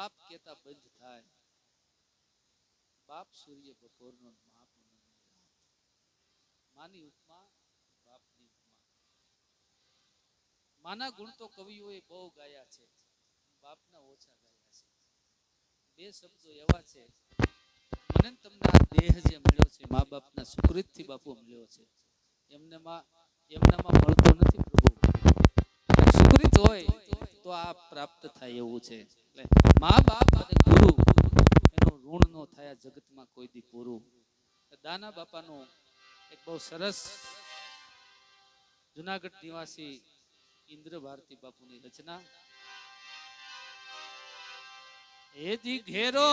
બાપ કેતા બંધ થાય. બાપ સૂર્ય બપોરનો માપ માની ઉપમા બાપની ઉપમા. માના ગુણ તો કવિઓએ બહુ ગાયા છે, બાપના ઓછા ગાયા છે. બે શબ્દો એવા છે, મને તમને આ દેહ જે મળ્યો છે મા બાપના સુકૃતથી બાપુ મળ્યો છે. એમનામાં મળતો નથી પ્રભુ. સુકૃત હોય તો આ પ્રાપ્ત થાય એવું છે. એટલે મા બાપ અને ગુરુ એનું ઋણ નો થાય જગતમાં કોઈ દી પૂરું. દાના બાપાનું એક બહુ સરસ જુનાગઢ નિવાસી ઇન્દ્ર ભારતી બાપુની રચના. એજી ઘેરો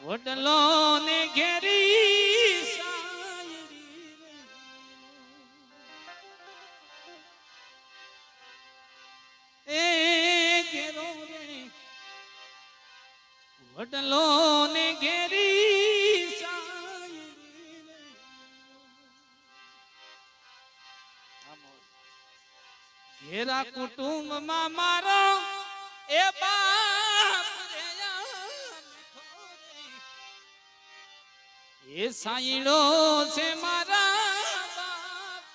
વડલો ને ઘેરી એ ઘેરો રે વડલો ને ઘેરી ઘેરા કુટુંબમાં મારો એ બાપ એ સાઈડો છે મારા બાપ.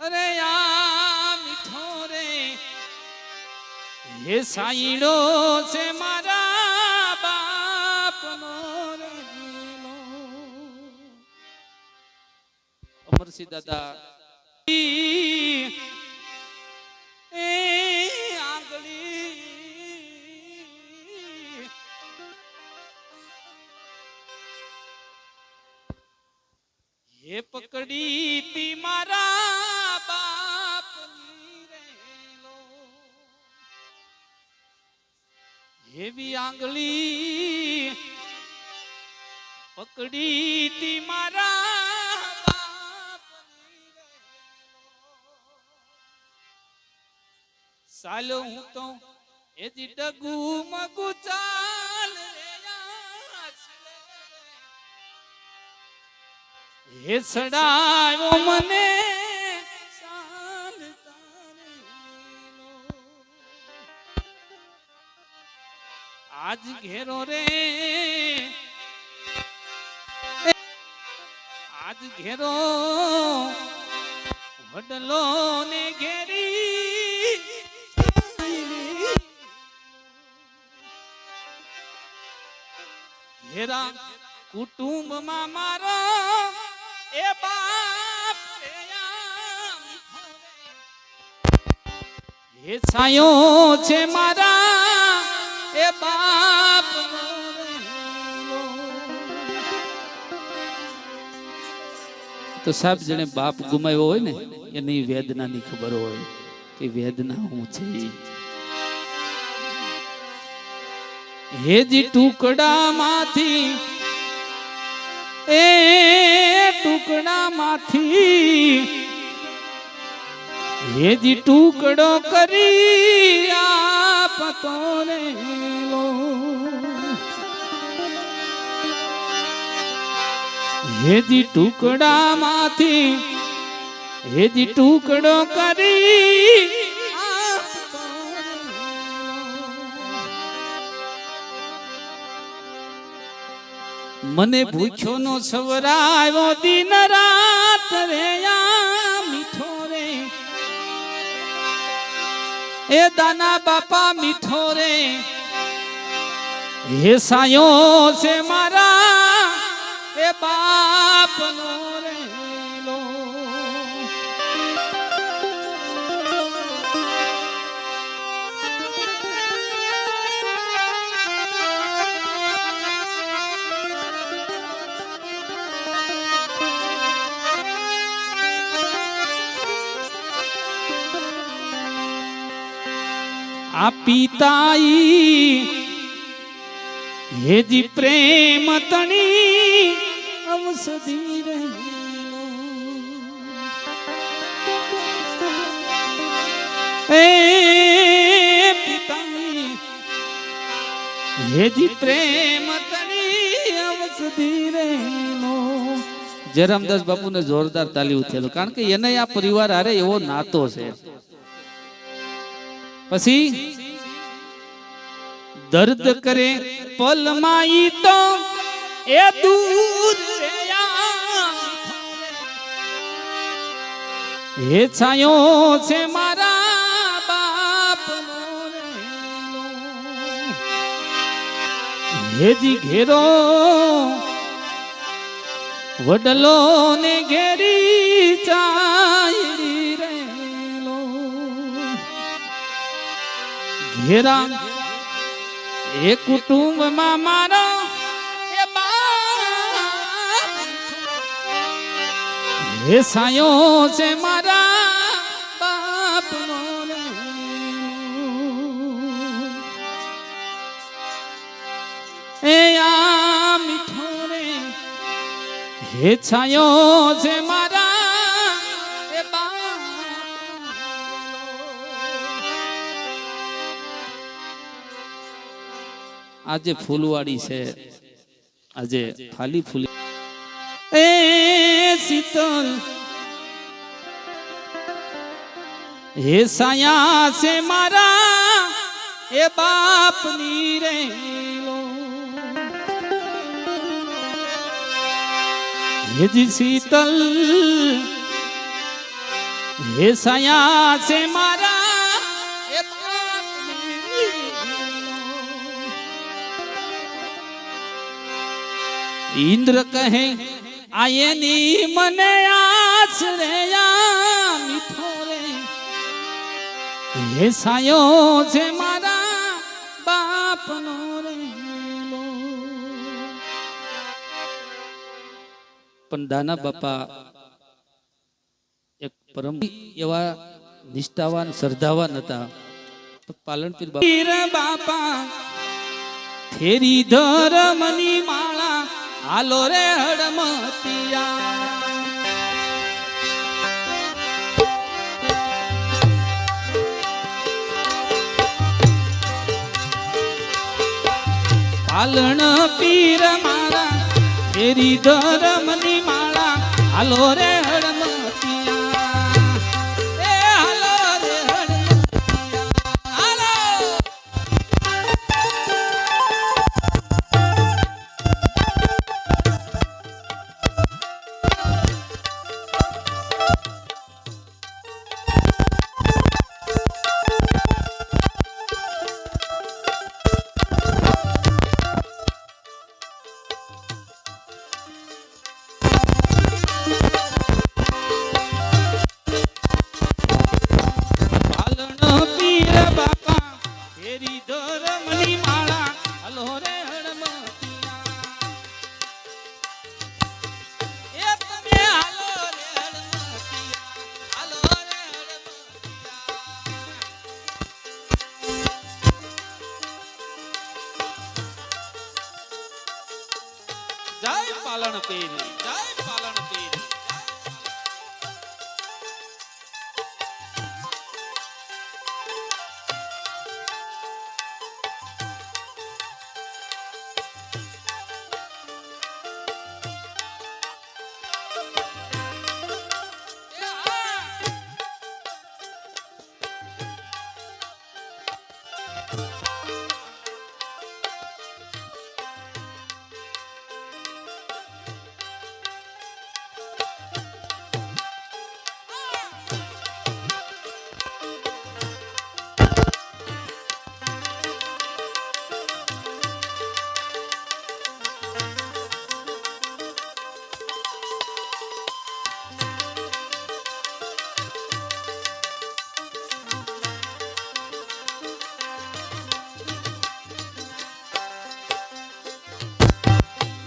અરે આ મીઠો રે એ સાઈડો છે મારા બાપ નો રે. અમરસિંહ દાદા હે પકડી તી મારા બાપ હેવી આંગળી પકડી તી મારા બાપ. સાલો હું તો એ જી ડગુ મગુ ચાલ હે સડાયો મને આજ ઘેરો રે આજ ઘેરો વડલો ને ઘેરી ઘેરા કુટુંબમાં મારો એ બાપ એ છાયો છે મારા એ બાપ. તો સાહેબ જેને બાપ ગુમાવ્યો હોય ને એની વેદનાની ખબર હોય કે વેદના શું છે. હેજી ટુકડામાંથી એ ટુકડામાંથી હેજી ટુકડો કરી આપતો રે હેજી ટુકડામાંથી હેજી ટુકડો કરી મને ભૂખ્યો નો સવરાયો દિન રાત રે મીઠો રે એ દાના બાપા મીઠો રે હે સાયો છે મારા એ બાપ નો રે લો. આ પિતાઈ હેજી પ્રેમ તણી અવસદી રહેલો એ પિતાઈ હેજી પ્રેમ તણી અવસદી રહેલો જયરામદાસ બાપુને જોરદાર તાલી ઉઠેલો, કારણ કે એને આ પરિવાર હારે એવો નાતો છે. પછી દર્દ કરે પલમાં ઈ તો એ દૂર હે છાયો છે મારા બાપનો હેજી ઘેરો વડલો ને ઘેરી ચાયડી રેલો ઘેરા એ કુટુંબમાં મારો એ બાપ હે સાયો છે મારા બાપનો એ આ મીઠો રે હે છાયો છે મારા એ બાપ. આજે ફૂલવાડી છે, આજે ફાલી ફૂલી એ શીતલ હે સાયા છે મારા એ બાપની રેલો હેજી શીતલ હે સાયા છે મારા એ બાપની ઇન્દ્ર કહે આયની મને આછ રે મીઠો રે હે સાયો છે મારા બાપનો રેલો. પણ દાના બાપા એક પરમ એવા નિષ્ઠાવાન શ્રદ્ધાવાન હતા. પાલનપુર બાપા ફેરી ધર્મની માળા હાલો રે હડમતિયા પાલણ પીર મારા ફેરી ધર્મની માળા હાલો રે હડમતિયા એ હાલો રે હડમતિયા હાલો. જય પાલણ પીર, જય પાલણ પીર.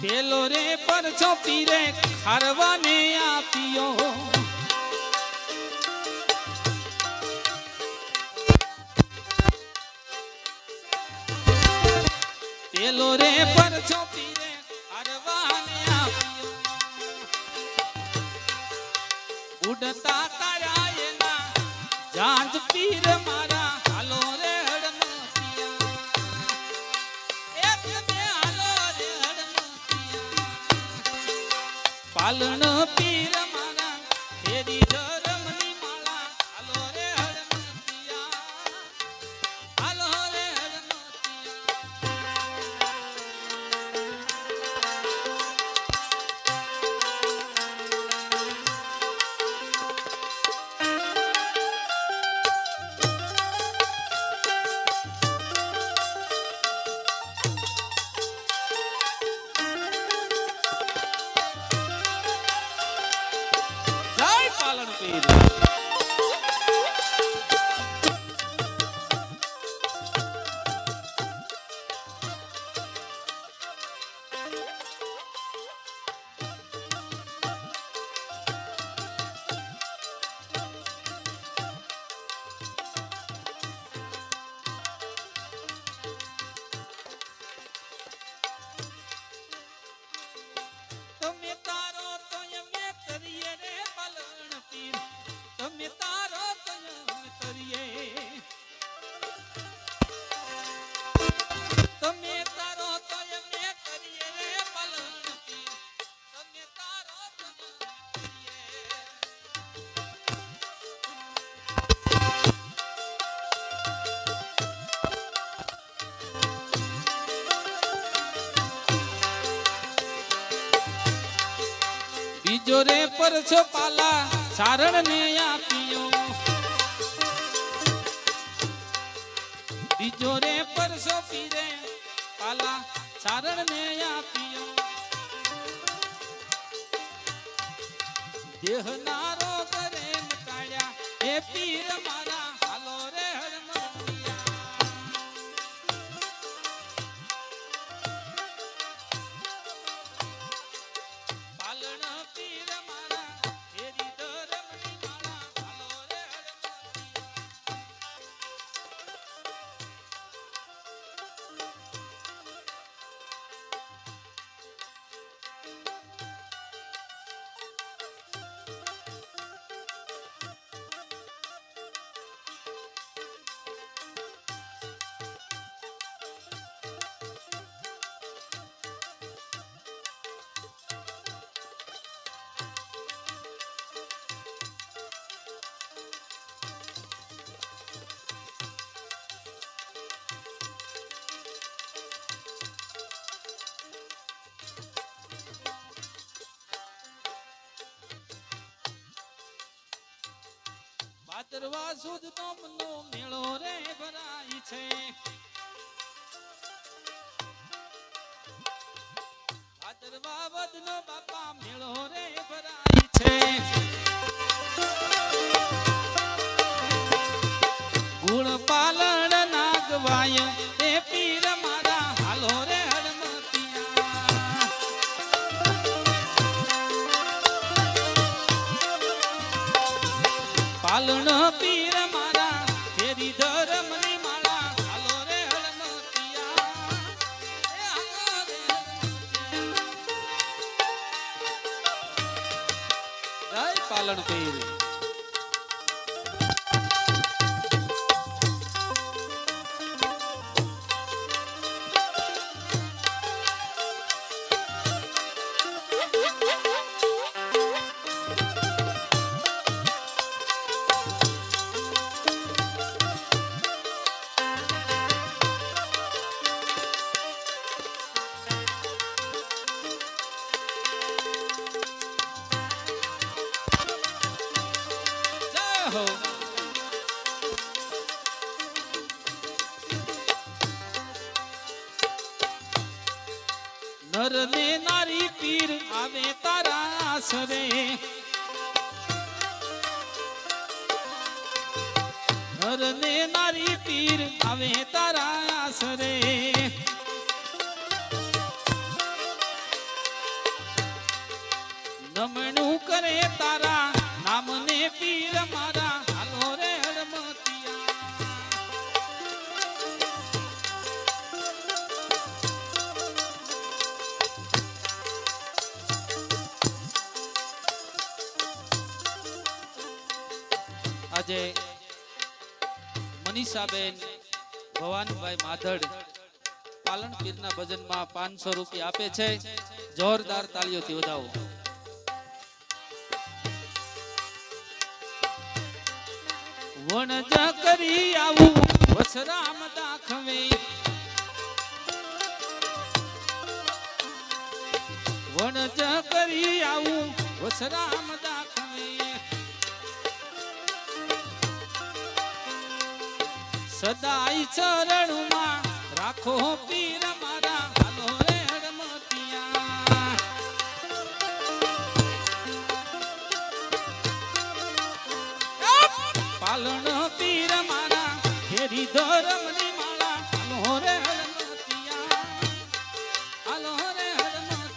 પેલો રે પરછો પીરે ખારવાને આપ્યો પેલો રે પરછો પીરે ખારવાને આપ્યો ઉડતા તારા એના જાંજ પીર મારા હાલો રે પાલણ પીર મારા ફેરી ધરમની માળા હાલો રે હડમતિયા હાલો રે પાલન પીર તમે તારો તો એમને કરીએ રે પાલન પીર તમે તારો તો એમને કરીએ તમે તારો તો એમને કરીએ રે પાલન પીર તમે તારો તો એમને કરીએ બીજો રે પરછો પાલા સારણ ને આપ્યો બીજો રે પરછો પીરે પાલા સારણ ને આપ્યો દેહ નારો કરે મટાડ્યા હે પીર મારા હાલો રે હડમતિયા પાલણ પીર મારા ફેરી ધરમની માળા હાલો રે ભાદરવા સુદ નોમનો મેળો રે ભરાય છે ભાદરવા વદનો બાપા મેળો રે ભરાય છે ગુણ પાલણ નાગવાય એ પીર મારા હાલો રે હડમતિયા પાલણ પીર મારા ફેરી ધરમની માળા હાલો રે હડમતિયા એ હાલો રે હડમતિયા જય પાલણ પીર હો નર ને નારી પીર આવે તારા આસરે નર ને નારી પીર આવે તારા આસરે નમણું કરે તારા નામને પીર મારા હાલો રે હડમતિયા આજે મનીષાબેન ભવાનભાઈ માધડ પાલણ પીરના ભજનમાં 500 રૂપિયા આપે છે. જોરદાર તાળીઓથી વધાવો. વણજ કરી આવું વસરામ દાખવે વણજ કરી આવું વસરામ દાખવે સદાય ચરણમાં રાખો પીર મારા હાલો રે હડમતિયા પાલણ પીર મારા ઘેરી ધરમની માળા હાલો રે હડમતિયા હાલો રે હડમતિયા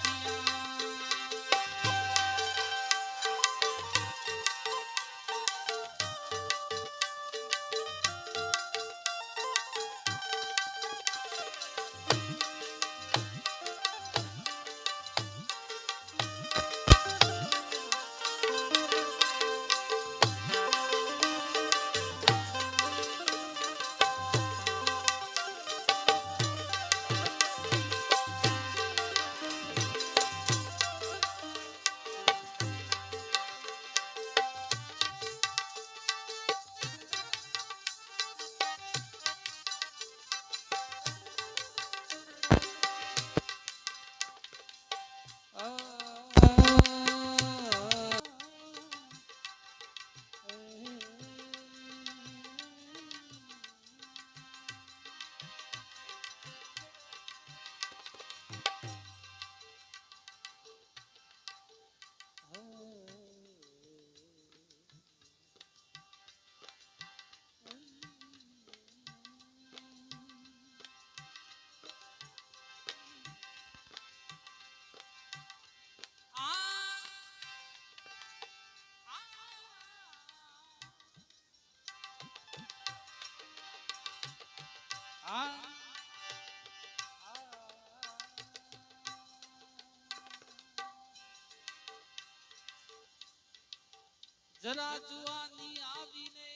જરા જુવાની આવીને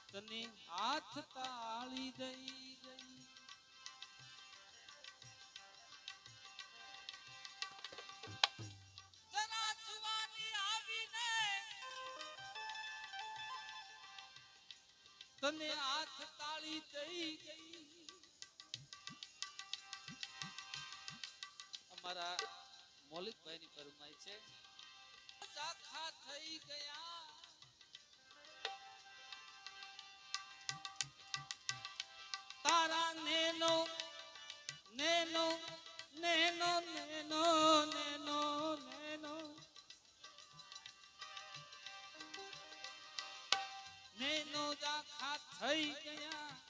તને હાથ તાળી દઈ ગઈ જરા જુવાની આવીને તને હાથ તાળી દઈ ગઈ અમારા મૌલિકભાઈ ની ફરમાઈ છે આખા થઈ ગયા તારા nano nano nano nano nano nano nano આખા થઈ ગયા